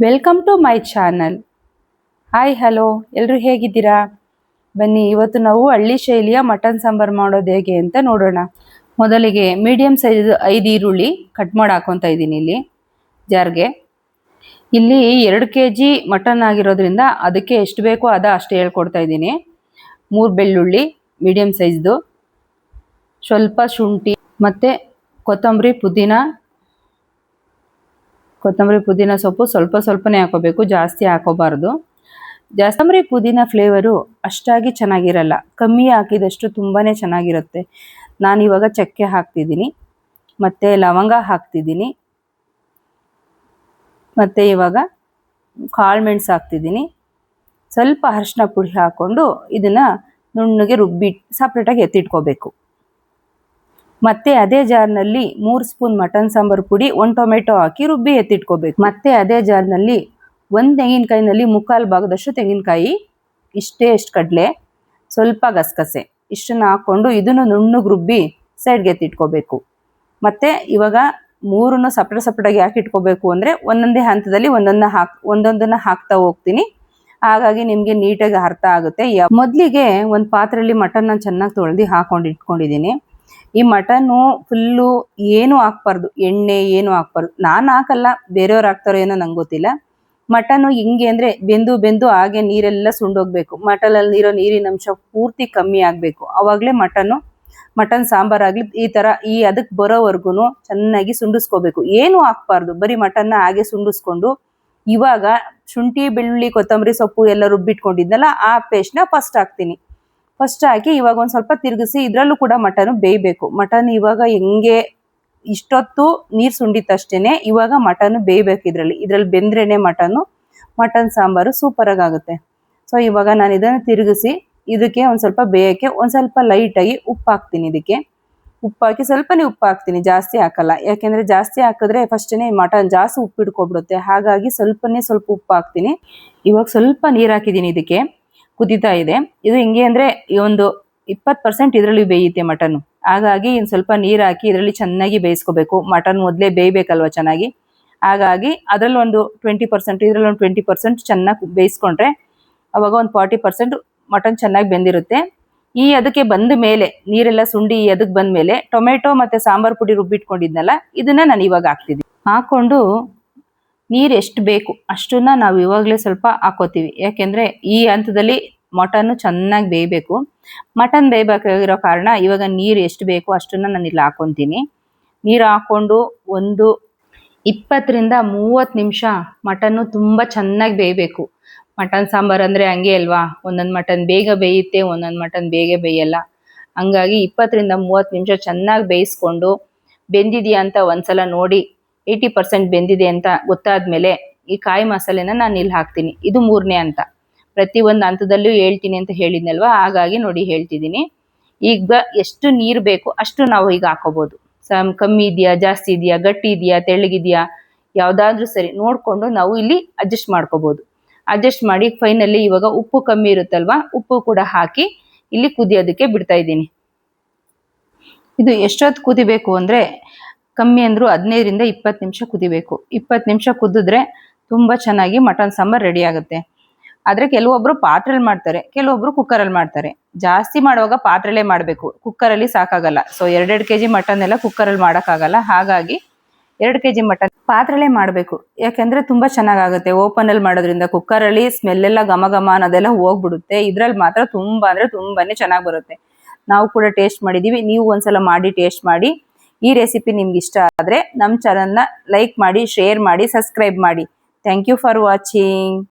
Welcome to my channel. Hi hello, ಎಲ್ಲರೂ ಹೇಗಿದ್ದೀರಾ? ಬನ್ನಿ, ಇವತ್ತು ನಾವು ಹಳ್ಳಿ ಶೈಲಿಯ ಮಟನ್ ಸಾಂಬಾರು ಮಾಡೋದು ಹೇಗೆ ಅಂತ ನೋಡೋಣ. ಮೊದಲಿಗೆ ಮೀಡಿಯಮ್ ಸೈಜ್ 5 ಈರುಳ್ಳಿ ಕಟ್ ಮಾಡಿ ಹಾಕೊತಾ ಇದ್ದೀನಿ ಇಲ್ಲಿ ಜಾರ್ಗೆ. ಇಲ್ಲಿ 2 kg ಮಟನ್ ಆಗಿರೋದ್ರಿಂದ ಅದಕ್ಕೆ ಎಷ್ಟು ಬೇಕೋ ಅಷ್ಟು ಹೇಳ್ಕೊಡ್ತಾ ಇದ್ದೀನಿ. 3 ಬೆಳ್ಳುಳ್ಳಿ ಮೀಡಿಯಮ್ ಸೈಜ್ದು, ಸ್ವಲ್ಪ ಶುಂಠಿ ಮತ್ತು ಕೊತ್ತಂಬರಿ ಪುದೀನ ಸೊಪ್ಪು ಸ್ವಲ್ಪನೇ ಹಾಕೋಬೇಕು, ಜಾಸ್ತಿ ಹಾಕೋಬಾರ್ದು. ಕೊತ್ತಂಬರಿ ಪುದೀನ ಫ್ಲೇವರು ಅಷ್ಟಾಗಿ ಚೆನ್ನಾಗಿರಲ್ಲ, ಕಮ್ಮಿ ಹಾಕಿದಷ್ಟು ತುಂಬಾ ಚೆನ್ನಾಗಿರುತ್ತೆ. ನಾನಿವಾಗ ಚಕ್ಕೆ ಹಾಕ್ತಿದ್ದೀನಿ, ಮತ್ತು ಲವಂಗ ಹಾಕ್ತಿದ್ದೀನಿ, ಮತ್ತು ಇವಾಗ ಕಾಳು ಮೆಣಸು ಹಾಕ್ತಿದ್ದೀನಿ. ಸ್ವಲ್ಪ ಅರಿಶಿನ ಪುಡಿ ಹಾಕ್ಕೊಂಡು ಇದನ್ನು ನುಣ್ಣಗೆ ರುಬ್ಬಿ ಸಪ್ರೇಟಾಗಿ ಎತ್ತಿಟ್ಕೋಬೇಕು. ಮತ್ತೆ ಅದೇ ಜಾರ್ನಲ್ಲಿ 3 ಸ್ಪೂನ್ ಮಟನ್ ಸಾಂಬಾರು ಪುಡಿ, 1 ಟೊಮೆಟೊ ಹಾಕಿ ರುಬ್ಬಿ ಎತ್ತಿಟ್ಕೋಬೇಕು. ಮತ್ತೆ ಅದೇ ಜಾರ್ನಲ್ಲಿ 1 ತೆಂಗಿನಕಾಯಿನಲ್ಲಿ 3/4 ಭಾಗದಷ್ಟು ತೆಂಗಿನಕಾಯಿ, ಎಷ್ಟು ಕಡಲೆ, ಸ್ವಲ್ಪ ಗಸಗಸೆ ಇಷ್ಟನ್ನು ಹಾಕ್ಕೊಂಡು ಇದನ್ನು ನುಣ್ಣಗೆ ರುಬ್ಬಿ ಸೈಡ್ಗೆ ಎತ್ತಿಟ್ಕೋಬೇಕು. ಮತ್ತು ಇವಾಗ 3 ಸಪ್ರೇಟಾಗಿ ಯಾಕೆ ಇಟ್ಕೋಬೇಕು ಅಂದರೆ ಒಂದೊಂದೇ ಹಂತದಲ್ಲಿ ಒಂದೊಂದನ್ನು ಹಾಕ್ತಾ ಹೋಗ್ತೀನಿ, ಹಾಗಾಗಿ ನಿಮಗೆ ನೀಟಾಗಿ ಅರ್ಥ ಆಗುತ್ತೆ. ಮೊದಲಿಗೆ ಒಂದು ಪಾತ್ರೆಯಲ್ಲಿ ಮಟನ್ನ ಚೆನ್ನಾಗಿ ತೊಳೆದು ಇಟ್ಕೊಂಡಿದ್ದೀನಿ. ಈ ಮಟನ್ನು ಫುಲ್ಲು ಏನೂ ಹಾಕ್ಬಾರ್ದು, ಎಣ್ಣೆ ಏನೂ ಹಾಕ್ಬಾರ್ದು. ನಾನು ಹಾಕಲ್ಲ, ಬೇರೆಯವ್ರು ಹಾಕ್ತಾರೋ ಏನೋ ನಂಗೆ ಗೊತ್ತಿಲ್ಲ. ಮಟನ್ನು ಹಿಂಗೆ ಅಂದರೆ ಬೆಂದು ಹಾಗೆ ನೀರೆಲ್ಲ ಸುಂಡೋಗ್ಬೇಕು. ಮಟನಲ್ಲಿರೋ ನೀರಿನ ಅಂಶ ಪೂರ್ತಿ ಕಮ್ಮಿ ಆಗಬೇಕು. ಆವಾಗಲೇ ಮಟನ್ ಸಾಂಬಾರಾಗಲಿ ಈ ಅದಕ್ಕೆ ಬರೋವರೆಗೂ ಚೆನ್ನಾಗಿ ಸುಂಡಿಸ್ಕೋಬೇಕು. ಏನೂ ಹಾಕ್ಬಾರ್ದು, ಬರೀ ಮಟನ್ನ ಹಾಗೆ ಸುಂಡಿಸ್ಕೊಂಡು ಇವಾಗ ಶುಂಠಿ ಬೆಳ್ಳುಳ್ಳಿ ಕೊತ್ತಂಬರಿ ಸೊಪ್ಪು ಎಲ್ಲ ರುಬ್ಬಿಟ್ಕೊಂಡಿದ್ನಲ್ಲ ಆ ಪೇಸ್ಟ್ನ ಫಸ್ಟ್ ಹಾಕಿ ಇವಾಗ ಒಂದು ಸ್ವಲ್ಪ ತಿರುಗಿಸಿ, ಇದರಲ್ಲೂ ಕೂಡ ಮಟನ್ನು ಬೇಯಬೇಕು. ಮಟನ್ ಇವಾಗ ಹೆಂಗೆ ಇಷ್ಟೊತ್ತು ನೀರು ಸುಂಡಿತಷ್ಟೇ, ಇವಾಗ ಮಟನ್ನು ಬೇಯಬೇಕು. ಇದರಲ್ಲಿ ಬೆಂದ್ರೇ ಮಟನ್ ಸಾಂಬಾರು ಸೂಪರಾಗಿ ಆಗುತ್ತೆ. ಸೊ ಇವಾಗ ನಾನು ಇದನ್ನು ತಿರುಗಿಸಿ ಇದಕ್ಕೆ ಒಂದು ಸ್ವಲ್ಪ ಬೇಯೋಕ್ಕೆ ಒಂದು ಸ್ವಲ್ಪ ಲೈಟಾಗಿ ಉಪ್ಪು ಹಾಕ್ತೀನಿ. ಇದಕ್ಕೆ ಉಪ್ಪು ಹಾಕಿ ಸ್ವಲ್ಪನೇ ಉಪ್ಪು ಹಾಕ್ತೀನಿ, ಜಾಸ್ತಿ ಹಾಕಲ್ಲ. ಯಾಕೆಂದರೆ ಜಾಸ್ತಿ ಹಾಕಿದ್ರೆ ಫಸ್ಟೇ ಮಟನ್ ಜಾಸ್ತಿ ಉಪ್ಪು ಹಿಡ್ಕೊಬಿಡುತ್ತೆ, ಹಾಗಾಗಿ ಸ್ವಲ್ಪ ಉಪ್ಪು ಹಾಕ್ತೀನಿ. ಇವಾಗ ಸ್ವಲ್ಪ ನೀರು ಹಾಕಿದ್ದೀನಿ, ಇದಕ್ಕೆ ಕುದೀತಾ ಇದೆ. ಇದು ಹಿಂಗೆ ಅಂದರೆ ಒಂದು 20% ಇದರಲ್ಲಿ ಬೇಯುತ್ತೆ ಮಟನ್ನು, ಹಾಗಾಗಿ ಇನ್ನು ಸ್ವಲ್ಪ ನೀರು ಹಾಕಿ ಇದರಲ್ಲಿ ಚೆನ್ನಾಗಿ ಬೇಯಿಸ್ಕೋಬೇಕು. ಮಟನ್ ಮೊದಲೇ ಬೇಯಬೇಕಲ್ವ ಚೆನ್ನಾಗಿ, ಹಾಗಾಗಿ ಅದರಲ್ಲಿ ಒಂದು 20%, ಇದರಲ್ಲಿ ಒಂದು 20% ಚೆನ್ನಾಗಿ ಬೇಯಿಸ್ಕೊಂಡ್ರೆ ಅವಾಗ ಒಂದು 40% ಮಟನ್ ಚೆನ್ನಾಗಿ ಬೆಂದಿರುತ್ತೆ. ಅದಕ್ಕೆ ಬಂದ ಮೇಲೆ ನೀರೆಲ್ಲ ಸುಂಡಿ ಅದಕ್ಕೆ ಬಂದ ಮೇಲೆ ಟೊಮೆಟೊ ಮತ್ತು ಸಾಂಬಾರು ಪುಡಿ ರುಬ್ಬಿಟ್ಕೊಂಡಿದ್ನಲ್ಲ ಇದನ್ನು ನಾನು ಇವಾಗ ಹಾಕ್ತಿದ್ದೀನಿ. ಹಾಕ್ಕೊಂಡು ನೀರು ಎಷ್ಟು ಬೇಕು ಅಷ್ಟನ್ನು ನಾವು ಇವಾಗಲೇ ಸ್ವಲ್ಪ ಹಾಕೋತೀವಿ. ಯಾಕೆಂದರೆ ಈ ಹಂತದಲ್ಲಿ ಮಟನ್ನು ಚೆನ್ನಾಗಿ ಬೇಯಬೇಕು. ಮಟನ್ ಬೇಯಬೇಕಾಗಿರೋ ಕಾರಣ ಇವಾಗ ನೀರು ಎಷ್ಟು ಬೇಕು ಅಷ್ಟನ್ನು ನಾನು ಇಲ್ಲಿ ಹಾಕ್ಕೊತೀನಿ. ನೀರು ಹಾಕ್ಕೊಂಡು ಒಂದು 20 ರಿಂದ 30 ನಿಮಿಷ ಮಟನ್ನು ತುಂಬ ಚೆನ್ನಾಗಿ ಬೇಯಬೇಕು. ಮಟನ್ ಸಾಂಬಾರು ಅಂದರೆ ಹಂಗೆ ಅಲ್ವಾ, ಒಂದೊಂದು ಮಟನ್ ಬೇಗ ಬೇಯುತ್ತೆ, ಒಂದೊಂದು ಮಟನ್ ಬೇಗ ಬೇಯಲ್ಲ. ಹಂಗಾಗಿ 20 ರಿಂದ 30 ನಿಮಿಷ ಚೆನ್ನಾಗಿ ಬೇಯಿಸ್ಕೊಂಡು ಬೆಂದಿದೆಯಾ ಅಂತ ಒಂದ್ಸಲ ನೋಡಿ 80% ಬೆಂದಿದೆ ಅಂತ ಗೊತ್ತಾದ್ಮೇಲೆ ಈ ಕಾಯಿ ಮಸಾಲೆನ ನಾನು ಇಲ್ಲಿ ಹಾಕ್ತೀನಿ. ಇದು 3ನೇ ಹಂತ. ಪ್ರತಿಯೊಂದು ಹಂತದಲ್ಲೂ ಹೇಳ್ತೀನಿ ಅಂತ ಹೇಳಿದ್ನಲ್ವ, ಹಾಗಾಗಿ ನೋಡಿ ಹೇಳ್ತಿದ್ದೀನಿ. ಈಗ ಎಷ್ಟು ನೀರು ಬೇಕು ಅಷ್ಟು ನಾವು ಈಗ ಹಾಕೋಬೋದು. ಕಮ್ಮಿ ಇದೆಯಾ, ಜಾಸ್ತಿ ಇದೆಯಾ, ಗಟ್ಟಿ ಇದೆಯಾ, ತೆಳ್ಳಗಿದೆಯಾ, ಯಾವುದಾದ್ರೂ ಸರಿ ನೋಡಿಕೊಂಡು ನಾವು ಇಲ್ಲಿ ಅಡ್ಜಸ್ಟ್ ಮಾಡ್ಕೋಬೋದು. ಅಡ್ಜಸ್ಟ್ ಮಾಡಿ ಫೈನಲಿ ಇವಾಗ ಉಪ್ಪು ಕಮ್ಮಿ ಇರುತ್ತಲ್ವ, ಉಪ್ಪು ಕೂಡ ಹಾಕಿ ಇಲ್ಲಿ ಕುದಿಯೋದಕ್ಕೆ ಬಿಡ್ತಾ ಇದ್ದೀನಿ. ಇದು ಎಷ್ಟೊತ್ತು ಕುದಿಬೇಕು ಅಂದರೆ ಕಮ್ಮಿ ಅಂದರೂ 15 ರಿಂದ 20 ನಿಮಿಷ ಕುದಿಬೇಕು. 20 ನಿಮಿಷ ಕುದಿದ್ರೆ ತುಂಬ ಚೆನ್ನಾಗಿ ಮಟನ್ ಸಾಂಬಾರು ರೆಡಿ ಆಗುತ್ತೆ. ಆದರೆ ಕೆಲವೊಬ್ಬರು ಪಾತ್ರೆಯಲ್ಲಿ ಮಾಡ್ತಾರೆ, ಕೆಲವೊಬ್ಬರು ಕುಕ್ಕರಲ್ಲಿ ಮಾಡ್ತಾರೆ. ಜಾಸ್ತಿ ಮಾಡುವಾಗ ಪಾತ್ರೆಯಲ್ಲೇ ಮಾಡಬೇಕು, ಕುಕ್ಕರಲ್ಲಿ ಸಾಕಾಗಲ್ಲ. ಸೊ 2 kg ಮಟನ್ ಎಲ್ಲ ಕುಕ್ಕರಲ್ಲಿ ಮಾಡೋಕ್ಕಾಗಲ್ಲ, ಹಾಗಾಗಿ 2 kg ಮಟನ್ ಪಾತ್ರೆಯಲ್ಲೇ ಮಾಡಬೇಕು. ಯಾಕೆಂದರೆ ತುಂಬ ಚೆನ್ನಾಗಾಗುತ್ತೆ. ಓಪನಲ್ಲಿ ಮಾಡೋದ್ರಿಂದ ಕುಕ್ಕರಲ್ಲಿ ಸ್ಮೆಲ್ಲೆಲ್ಲ ಘಮ ಅನ್ನೋದೆಲ್ಲ ಹೋಗ್ಬಿಡುತ್ತೆ. ಇದರಲ್ಲಿ ಮಾತ್ರ ತುಂಬ ಅಂದರೆ ತುಂಬಾ ಚೆನ್ನಾಗಿ ಬರುತ್ತೆ. ನಾವು ಕೂಡ ಟೇಸ್ಟ್ ಮಾಡಿದ್ದೀವಿ, ನೀವು ಒಂದ್ಸಲ ಮಾಡಿ ಟೇಸ್ಟ್ ಮಾಡಿ. ಈ ರೆಸಿಪಿ ನಿಮ್ಗೆ ಇಷ್ಟ ಆದರೆ ನಮ್ಮ ಚಾನಲ್ನ ಲೈಕ್ ಮಾಡಿ, ಶೇರ್ ಮಾಡಿ, ಸಬ್ಸ್ಕ್ರೈಬ್ ಮಾಡಿ. Thank you for watching.